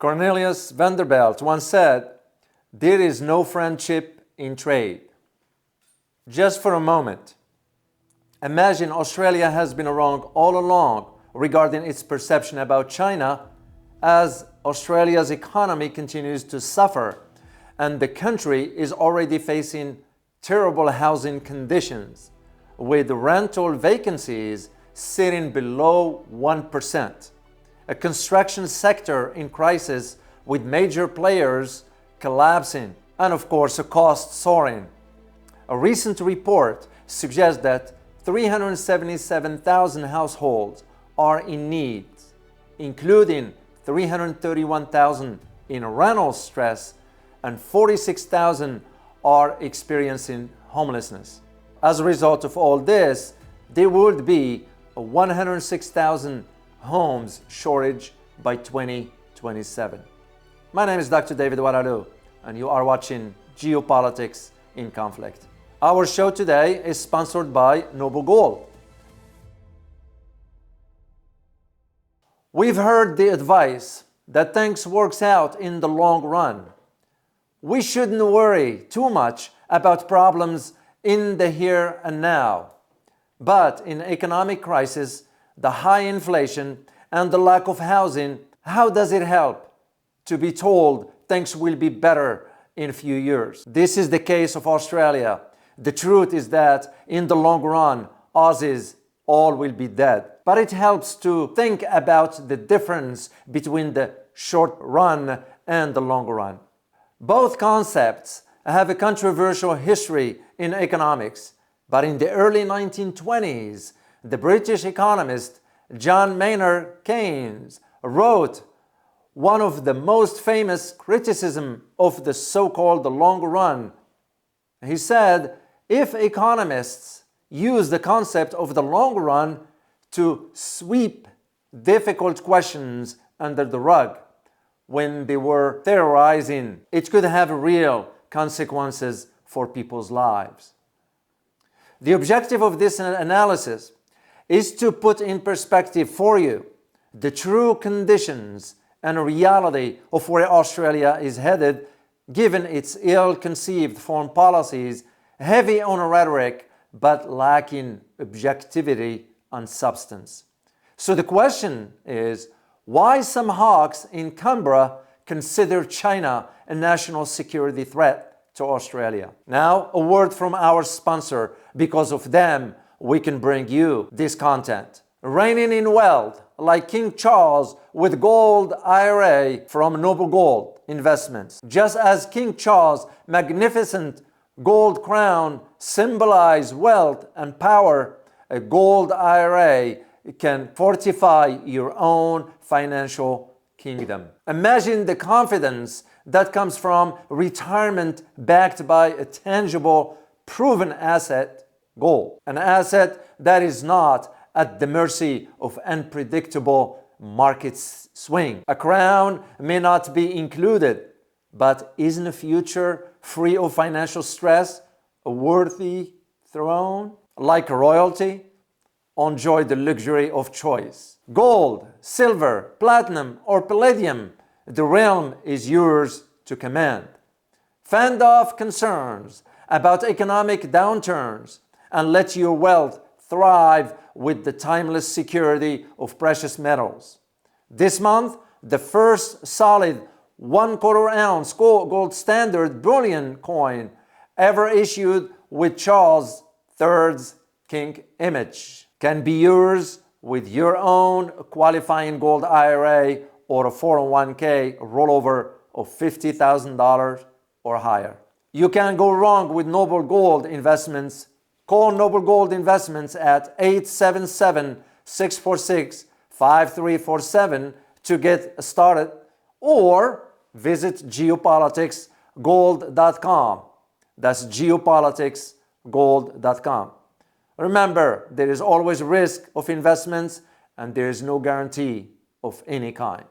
Cornelius Vanderbilt once said, "There is no friendship in trade." Just for a moment, imagine Australia has been wrong all along regarding its perception about China, as Australia's economy continues to suffer and the country is already facing terrible housing conditions, with rental vacancies sitting below 1%, a construction sector in crisis with major players collapsing, and of course a cost soaring. A recent report suggests that 377,000 households are in need, including 331,000 in rental stress and 46,000 are experiencing homelessness. As a result of all this, there would be a 106,000 homes shortage by 2027. My name is Dr. David Waralu, and you are watching Geopolitics in Conflict. Our show today is sponsored by Noble Gold. We've heard the advice that things works out in the long run. We shouldn't worry too much about problems in the here and now. But in economic crisis, the high inflation and the lack of housing, how does it help to be told things will be better in a few years? This is the case of Australia. The truth is that in the long run, Aussies all will be dead. But it helps to think about the difference between the short run and the long run. Both concepts have a controversial history in economics, but in the early 1920s, the British economist John Maynard Keynes wrote one of the most famous criticisms of the so-called long run. He said, if economists use the concept of the long run to sweep difficult questions under the rug when they were theorizing, it could have real consequences for people's lives. The objective of this analysis is to put in perspective for you the true conditions and reality of where Australia is headed, given its ill-conceived foreign policies, heavy on rhetoric, but lacking objectivity and substance. So the question is, why some hawks in Canberra consider China a national security threat to Australia? Now, a word from our sponsor. Because of them, we can bring you this content. Reigning in wealth, like King Charles with Gold IRA from Noble Gold Investments. Just as King Charles' magnificent gold crown symbolizes wealth and power, a gold IRA can fortify your own financial kingdom. Imagine the confidence that comes from retirement backed by a tangible, proven asset, gold. An asset that is not at the mercy of unpredictable market swing. A crown may not be included, but isn't a future free of financial stress a worthy throne? Like royalty, enjoy the luxury of choice. Gold, silver, platinum, or palladium, the realm is yours to command. Fend off concerns about economic downturns and let your wealth thrive with the timeless security of precious metals. This month, the first solid 1/4 ounce gold standard bullion coin ever issued with Charles III's king image can be yours with your own qualifying gold IRA or a 401k rollover of $50,000 or higher. You can't go wrong with Noble Gold Investments. Call Noble Gold Investments at 877-646-5347 to get started, or visit geopoliticsgold.com. That's geopoliticsgold.com. Remember, there is always risk of investments and there is no guarantee of any kind.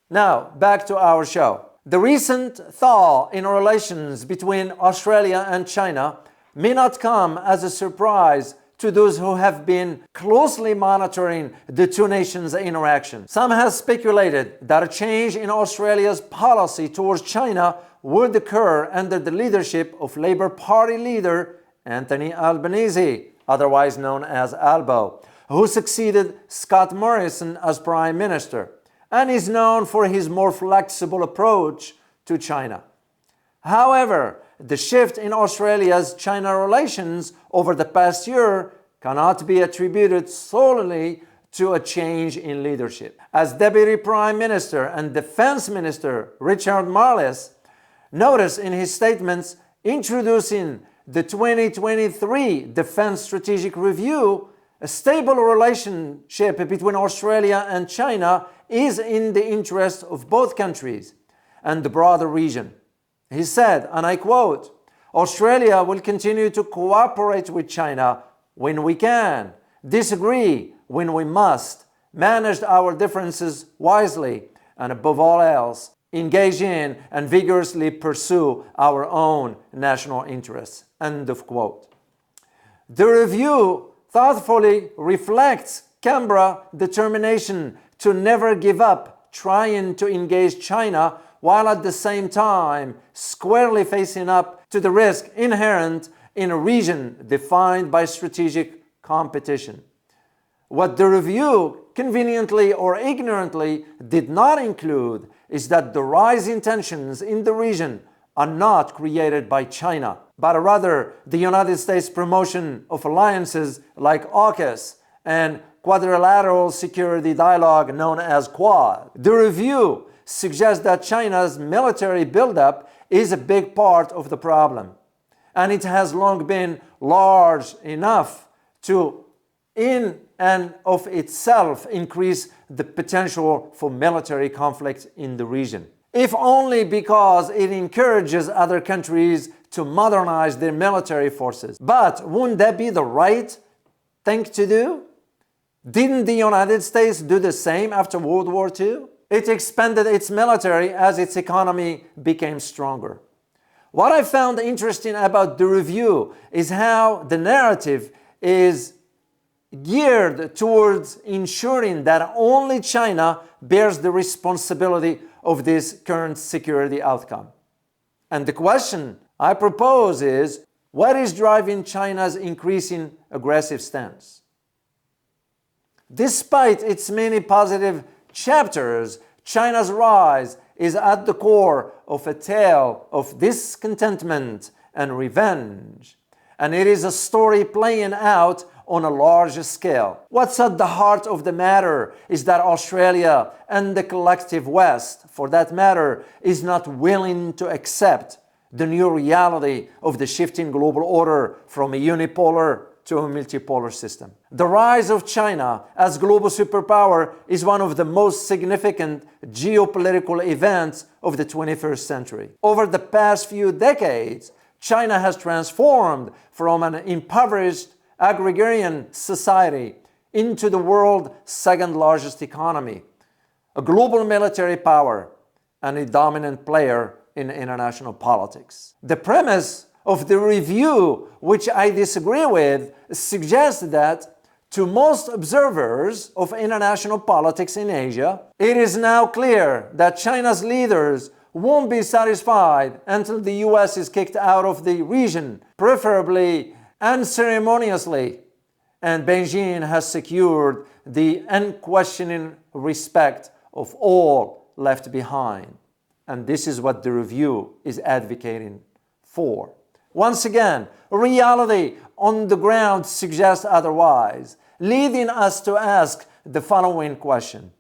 Now, back to our show. The recent thaw in relations between Australia and China may not come as a surprise to those who have been closely monitoring the two nations' interaction. Some have speculated that a change in Australia's policy towards China would occur under the leadership of Labour Party leader Anthony Albanese, otherwise known as Albo, who succeeded Scott Morrison as Prime Minister and is known for his more flexible approach to China. However, the shift in Australia's China relations over the past year cannot be attributed solely to a change in leadership. As Deputy Prime Minister and Defense Minister Richard Marles noticed in his statements introducing the 2023 Defense Strategic Review, a stable relationship between Australia and China is in the interest of both countries and the broader region. He said, and I quote, "Australia will continue to cooperate with China when we can, disagree when we must, manage our differences wisely, and above all else, engage in and vigorously pursue our own national interests." End of quote. The review thoughtfully reflects Canberra's determination to never give up trying to engage China while at the same time squarely facing up to the risk inherent in a region defined by strategic competition. What the review, conveniently or ignorantly, did not include is that the rising tensions in the region are not created by China, but rather the United States' promotion of alliances like AUKUS and Quadrilateral Security Dialogue known as Quad. The review suggests that China's military buildup is a big part of the problem, and it has long been large enough to, in and of itself, increase the potential for military conflict in the region, if only because it encourages other countries to modernize their military forces. But wouldn't that be the right thing to do? Didn't the United States do the same after World War II? It expanded its military as its economy became stronger. What I found interesting about the review is how the narrative is geared towards ensuring that only China bears the responsibility of this current security outcome. And the question I propose is, what is driving China's increasing aggressive stance? Despite its many positive chapters, China's rise is at the core of a tale of discontentment and revenge, and it is a story playing out on a large scale. What's at the heart of the matter is that Australia and the collective West, for that matter, is not willing to accept the new reality of the shifting global order from a unipolar to a multipolar system. The rise of China as global superpower is one of the most significant geopolitical events of the 21st century. Over the past few decades, China has transformed from an impoverished agrarian society into the world's second largest economy, a global military power, and a dominant player in international politics. The premise of the review, which I disagree with, suggests that to most observers of international politics in Asia, it is now clear that China's leaders won't be satisfied until the US is kicked out of the region, preferably unceremoniously, and Beijing has secured the unquestioning respect of all left behind. And this is what the review is advocating for. Once again, reality on the ground suggests otherwise, leading us to ask the following question: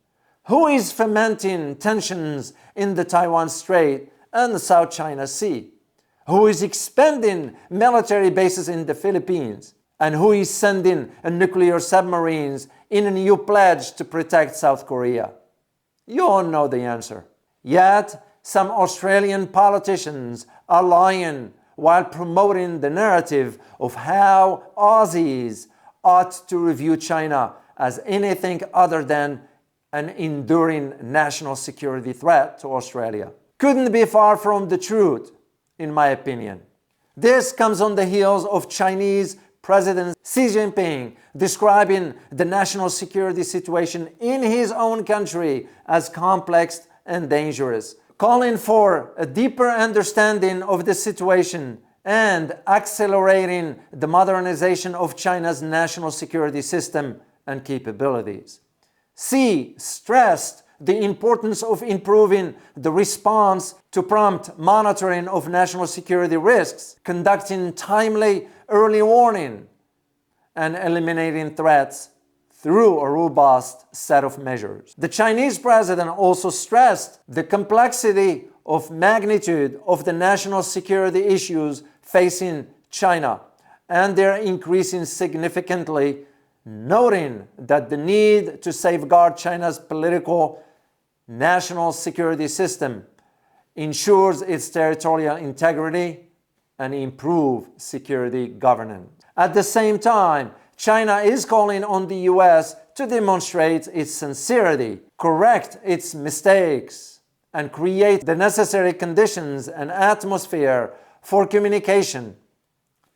who is fomenting tensions in the Taiwan Strait and the South China Sea? Who is expanding military bases in the Philippines? And who is sending nuclear submarines in a new pledge to protect South Korea? You all know the answer. Yet, some Australian politicians are lying while promoting the narrative of how Aussies ought to review China as anything other than an enduring national security threat to Australia. Couldn't be far from the truth, in my opinion. This comes on the heels of Chinese President Xi Jinping describing the national security situation in his own country as complex and dangerous, calling for a deeper understanding of the situation and accelerating the modernization of China's national security system and capabilities. Xi stressed the importance of improving the response to prompt monitoring of national security risks, conducting timely early warning, and eliminating threats through a robust set of measures. The Chinese president also stressed the complexity of magnitude of the national security issues facing China and their increasing significantly, noting that the need to safeguard China's political national security system ensures its territorial integrity and improve security governance. At the same time, China is calling on the US to demonstrate its sincerity, correct its mistakes, and create the necessary conditions and atmosphere for communication,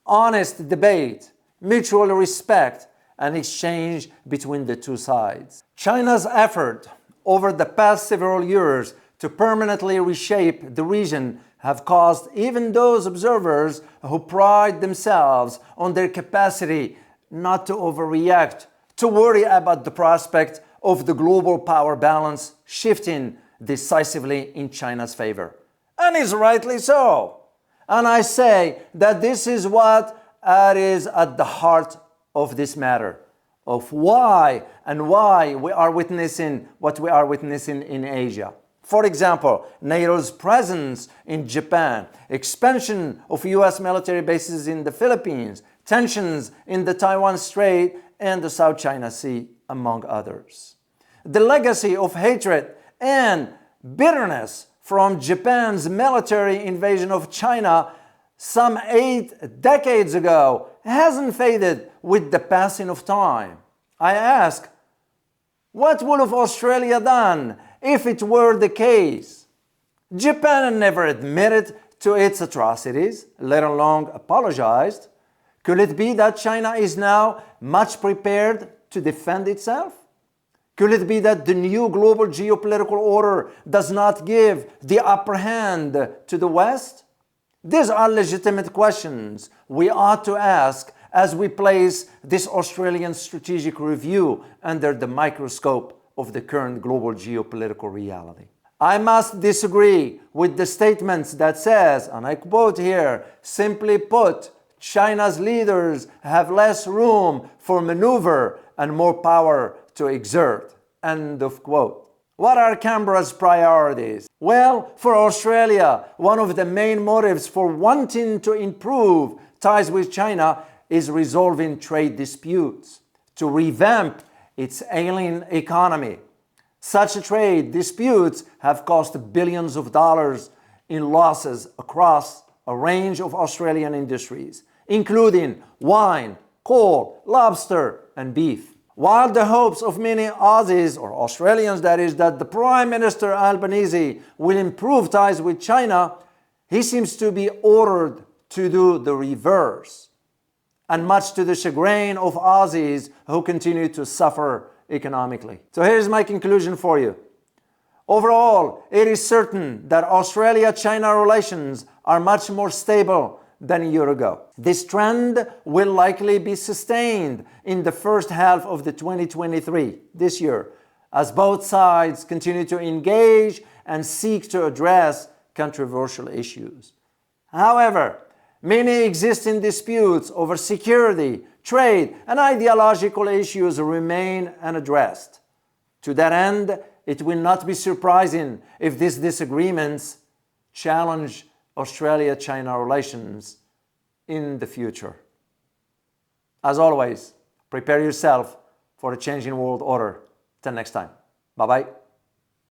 honest debate, mutual respect, and exchange between the two sides. China's effort over the past several years to permanently reshape the region have caused even those observers who pride themselves on their capacity not to overreact, to worry about the prospect of the global power balance shifting decisively in China's favor. And is rightly so. And I say that this is what is at the heart of this matter, of why we are witnessing what we are witnessing in Asia. For example, NATO's presence in Japan, expansion of US military bases in the Philippines, tensions in the Taiwan Strait and the South China Sea, among others. The legacy of hatred and bitterness from Japan's military invasion of China some 8 decades ago hasn't faded with the passing of time. I ask, what would have Australia done if it were the case? Japan never admitted to its atrocities, let alone apologized. Could it be that China is now much prepared to defend itself? Could it be that the new global geopolitical order does not give the upper hand to the West? These are legitimate questions we ought to ask as we place this Australian strategic review under the microscope of the current global geopolitical reality. I must disagree with the statements that says, and I quote here, simply put, China's leaders have less room for maneuver and more power to exert. End of quote. What are Canberra's priorities? Well, for Australia, one of the main motives for wanting to improve ties with China is resolving trade disputes, to revamp its ailing economy. Such trade disputes have cost billions of dollars in losses across a range of Australian industries, including wine, coal, lobster, and beef. While the hopes of many Aussies, or Australians that is, that the Prime Minister Albanese will improve ties with China, he seems to be ordered to do the reverse, and much to the chagrin of Aussies who continue to suffer economically. So here's my conclusion for you. Overall, it is certain that Australia-China relations are much more stable than a year ago. This trend will likely be sustained in the first half of the 2023, this year, as both sides continue to engage and seek to address controversial issues. However, many existing disputes over security, trade, and ideological issues remain unaddressed. To that end, it will not be surprising if these disagreements challenge Australia-China relations in the future. As always, prepare yourself for a changing world order. Till next time. Bye-bye.